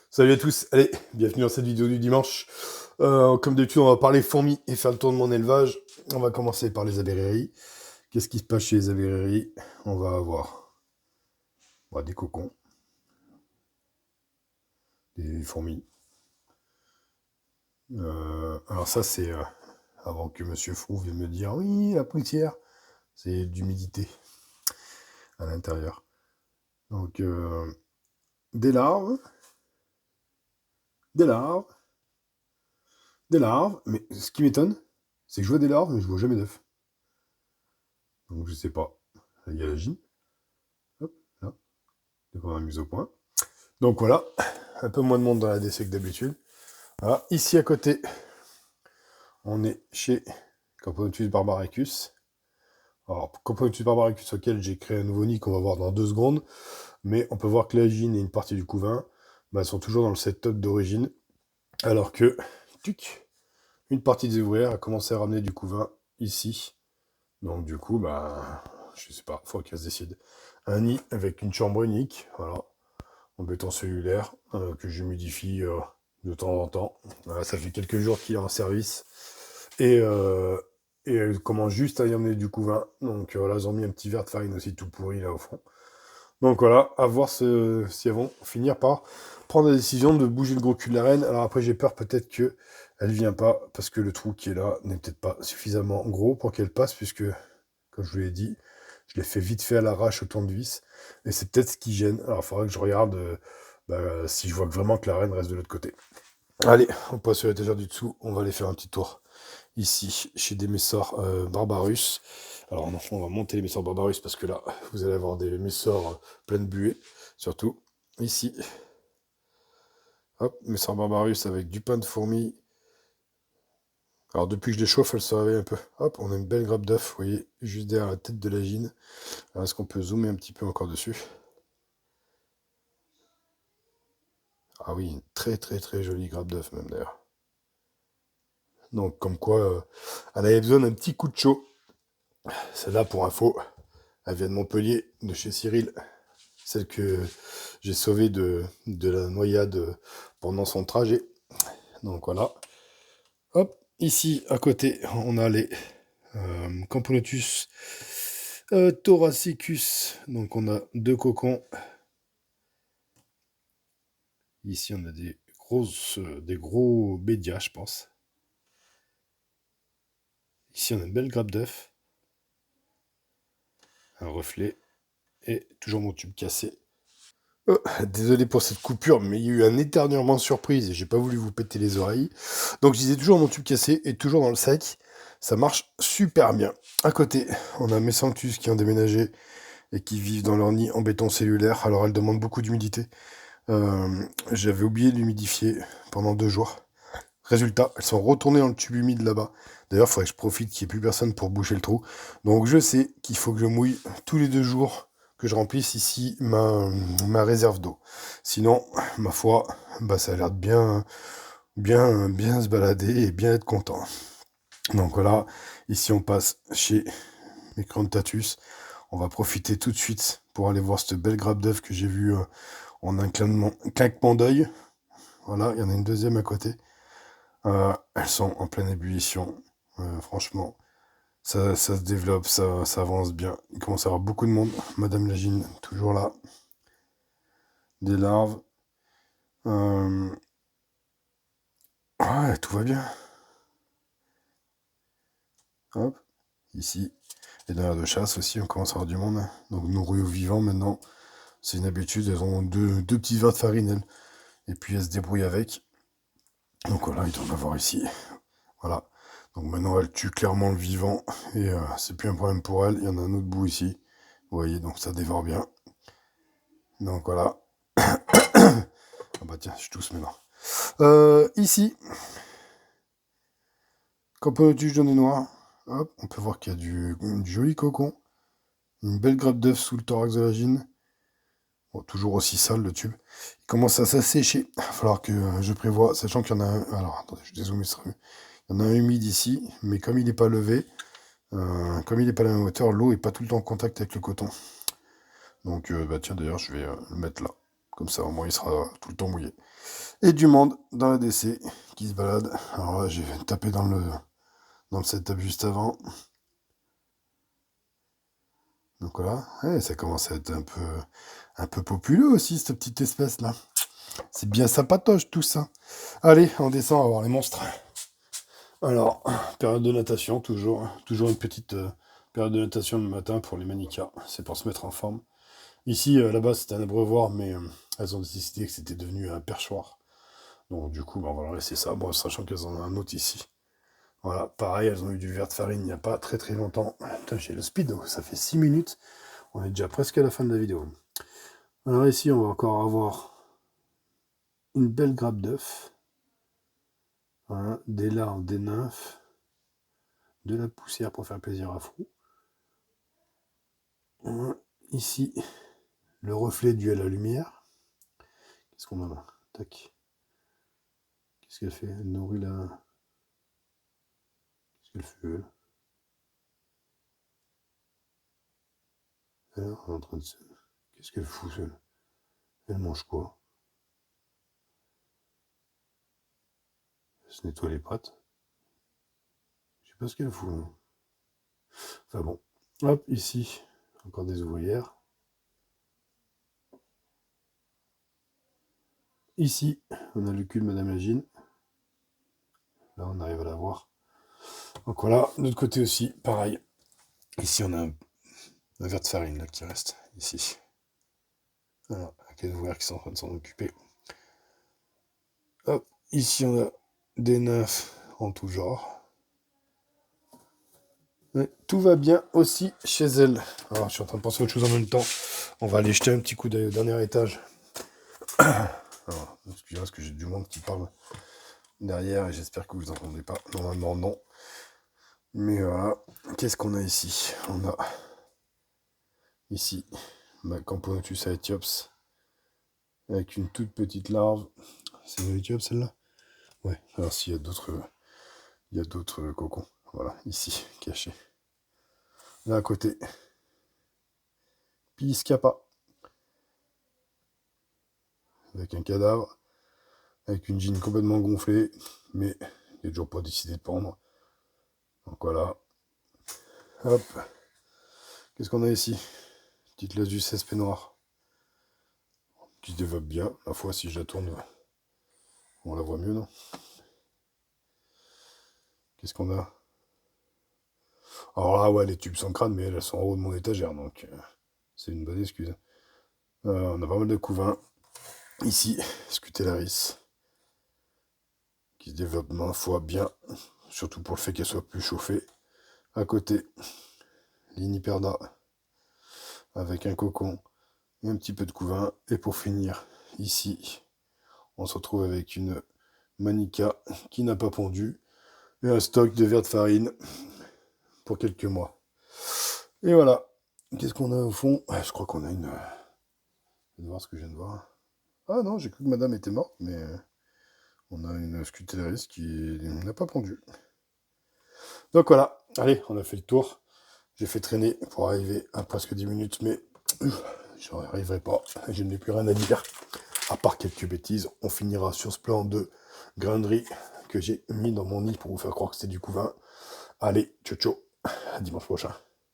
Salut à tous, allez, bienvenue dans cette vidéo du dimanche. Comme d'habitude, on va parler fourmis et faire le tour de mon élevage. On va commencer par les abeilleries. Qu'est-ce qui se passe chez les abeilleries? On va avoir des cocons, des fourmis. Alors ça, c'est avant que Monsieur Frou vienne me dire, oui, la poussière, c'est d'humidité à l'intérieur. Donc, des larves, des larves, des larves. Mais ce qui m'étonne, c'est que je vois des larves, mais je vois jamais d'œufs. Donc je sais pas. Il y a la gine. Hop, là. Donc on a mise au point. Donc voilà, un peu moins de monde dans la DC que d'habitude. Voilà. Ici à côté, on est chez Camponotus barbaricus. Alors, Camponotus barbaricus auquel j'ai créé un nouveau nid qu'on va voir dans 2 secondes. Mais on peut voir que la gine et une partie du couvain sont toujours dans le setup d'origine. Alors que, une partie des ouvrières a commencé à ramener du couvain ici. Donc du coup, je sais pas, faut qu'elles se décident. Un nid avec une chambre unique, voilà, en béton cellulaire, que j'humidifie de temps en temps. Voilà, ça fait quelques jours qu'il est en service. Et, elle commence juste à y emmener du couvain. Donc voilà, ils ont mis un petit verre de farine aussi tout pourri là au fond. Donc voilà, à voir si elles vont finir par prendre la décision de bouger le gros cul de la reine. Alors après, j'ai peur peut-être que elle vient pas, parce que le trou qui est là n'est peut-être pas suffisamment gros pour qu'elle passe, puisque, comme je vous l'ai dit, je l'ai fait vite fait à l'arrache au tournevis, et c'est peut-être ce qui gêne. Alors il faudra que je regarde si je vois que vraiment que la reine reste de l'autre côté. Allez, on passe sur l'étagère du dessous, on va aller faire un petit tour ici, chez des Messors Barbarus. Alors non, on va monter les Messors Barbarus, parce que là, vous allez avoir des Messors pleins de buée, surtout. Ici, hop, Messors Barbarus avec du pain de fourmi. Alors depuis que je les chauffe, elles se réveillent un peu. Hop, on a une belle grappe d'œuf, vous voyez, juste derrière la tête de la gine. Alors est-ce qu'on peut zoomer un petit peu encore dessus? Ah oui, une très très très jolie grappe d'œuf même d'ailleurs. Donc comme quoi, elle avait besoin d'un petit coup de chaud. Celle-là, pour info, elle vient de Montpellier, de chez Cyril. Celle que j'ai sauvée de la noyade pendant son trajet. Donc voilà. Hop, ici à côté, on a les Camponotus thoracicus. Donc on a 2 cocons. Ici on a des gros bédias, je pense. Ici on a une belle grappe d'œuf. Un reflet. Et toujours mon tube cassé. Désolé pour cette coupure, mais il y a eu un éternuement surprise et j'ai pas voulu vous péter les oreilles. Donc je disais toujours mon tube cassé et toujours dans le sac. Ça marche super bien. À côté, on a mes Sanctus qui ont déménagé et qui vivent dans leur nid en béton cellulaire. Alors elles demandent beaucoup d'humidité. J'avais oublié de l'humidifier pendant 2 jours. Résultat, elles sont retournées dans le tube humide là-bas. D'ailleurs, il faudrait que je profite qu'il n'y ait plus personne pour boucher le trou. Donc je sais qu'il faut que je mouille tous les 2 jours, que je remplisse ici ma réserve d'eau. Sinon, ma foi, ça a l'air de bien se balader et bien être content. Donc voilà, ici on passe chez mes Crontatus. On va profiter tout de suite pour aller voir cette belle grappe d'œuf que j'ai vue en un claquement d'œil. Voilà, il y en a une deuxième à côté. Elles sont en pleine ébullition. Franchement, ça se développe, ça avance bien. Il commence à y avoir beaucoup de monde. Madame Lagine, toujours là. Des larves. Ouais, tout va bien. Hop, ici. Et dans l'air de chasse aussi, on commence à avoir du monde. Donc nourris aux vivants maintenant. C'est une habitude, elles ont deux petits verres de farine, elles. Et puis elles se débrouillent avec. Donc voilà, il doit en avoir ici. Voilà. Donc maintenant, elle tue clairement le vivant. Et c'est plus un problème pour elle. Il y en a un autre bout ici. Vous voyez, donc ça dévore bien. Donc voilà. Ah bah tiens, je tousse maintenant. Ici, Camponotus jaune et noir. Hop, on peut voir qu'il y a du joli cocon. Une belle grappe d'œuf sous le thorax de la gine. Bon, toujours aussi sale le tube. Il commence à s'assécher. Il va falloir que je prévoie, sachant qu'il y en a un. Alors attendez, je dézoome. Il y en a un humide ici, mais comme il n'est pas levé, comme il n'est pas à la même hauteur, l'eau n'est pas tout le temps en contact avec le coton. Donc tiens, d'ailleurs, je vais le mettre là. Comme ça, au moins, il sera tout le temps mouillé. Et du monde dans la DC qui se balade. Alors là, j'ai tapé dans le setup juste avant. Donc voilà, ouais, ça commence à être un peu populeux aussi, cette petite espèce-là. C'est bien sympatoche tout ça. Allez, on descend, on va voir les monstres. Alors, période de natation, toujours. Toujours une petite période de natation le matin pour les manicas. C'est pour se mettre en forme. Ici, là-bas, c'était un abreuvoir, mais elles ont décidé que c'était devenu un perchoir. Donc du coup, bah, on va leur laisser ça, bon, sachant qu'elles en ont un autre ici. Voilà, pareil, elles ont eu du verre de farine il n'y a pas très très longtemps. Putain, j'ai le speed, ça fait 6 minutes. On est déjà presque à la fin de la vidéo. Alors ici, on va encore avoir une belle grappe d'œufs. Voilà, des larves, des nymphes, de la poussière pour faire plaisir à Frou. Voilà, ici, le reflet dû à la lumière. Qu'est-ce qu'on a là? Tac. Qu'est-ce qu'elle fait? Elle nourrit la... Qu'est-ce qu'elle fait, elle? Alors, elle est en train de se... Qu'est-ce qu'elle fout, celle? Elle mange quoi? Elle se nettoie les pattes. Je sais pas ce qu'elle fout, là. Enfin bon. Hop, ici, encore des ouvrières. Ici, on a le cul de Madame Lagine. Là, on arrive à la voir. Donc voilà, de l'autre côté aussi, pareil. Ici, on a un verre de farine là, qui reste, ici. Voilà, avec les ouvrières qui sont en train de s'en occuper. Hop, ici, on a des nymphes en tout genre. Mais tout va bien aussi chez elle. Alors, je suis en train de penser à autre chose en même temps. On va aller jeter un petit coup d'œil au dernier étage. Alors, excusez-moi parce que j'ai du monde qui parle derrière et j'espère que vous n'entendez pas. Normalement, non. Mais voilà, qu'est-ce qu'on a ici? On a ici ma Camponotus aethiops avec une toute petite larve. C'est une aethiops celle-là? Ouais, alors s'il y a d'autres cocons. Voilà, ici, cachés. Là à côté, Piscapa avec un cadavre, avec une gine complètement gonflée, mais il n'a toujours pas décidé de prendre. Donc voilà. Hop. Qu'est-ce qu'on a ici? Petite Lasus SP noire. Qui se développe bien. La fois, si je la tourne, on la voit mieux, non? Qu'est-ce qu'on a? Alors là, ouais, les tubes sont crânes, mais elles sont en haut de mon étagère, donc c'est une bonne excuse. On a pas mal de couvains. Ici, Scutellaris, qui se développe ma foi bien, surtout pour le fait qu'elle soit plus chauffée. À côté, Liniperda, avec un cocon et un petit peu de couvain. Et pour finir, ici, on se retrouve avec une Manica qui n'a pas pondu et un stock de verre de farine pour quelques mois. Et voilà. Qu'est-ce qu'on a au fond? Je crois qu'on a une... Je vais voir ce que je viens de voir. Ah non, j'ai cru que madame était morte, mais on a une Scutellaris qui n'a pas pondu. Donc voilà, allez, on a fait le tour. J'ai fait traîner pour arriver à presque 10 minutes, mais je n'y arriverai pas. Je n'ai plus rien à dire. À part quelques bêtises, on finira sur ce plan de grainerie que j'ai mis dans mon nid pour vous faire croire que c'est du couvain. Allez, ciao ciao, à dimanche prochain.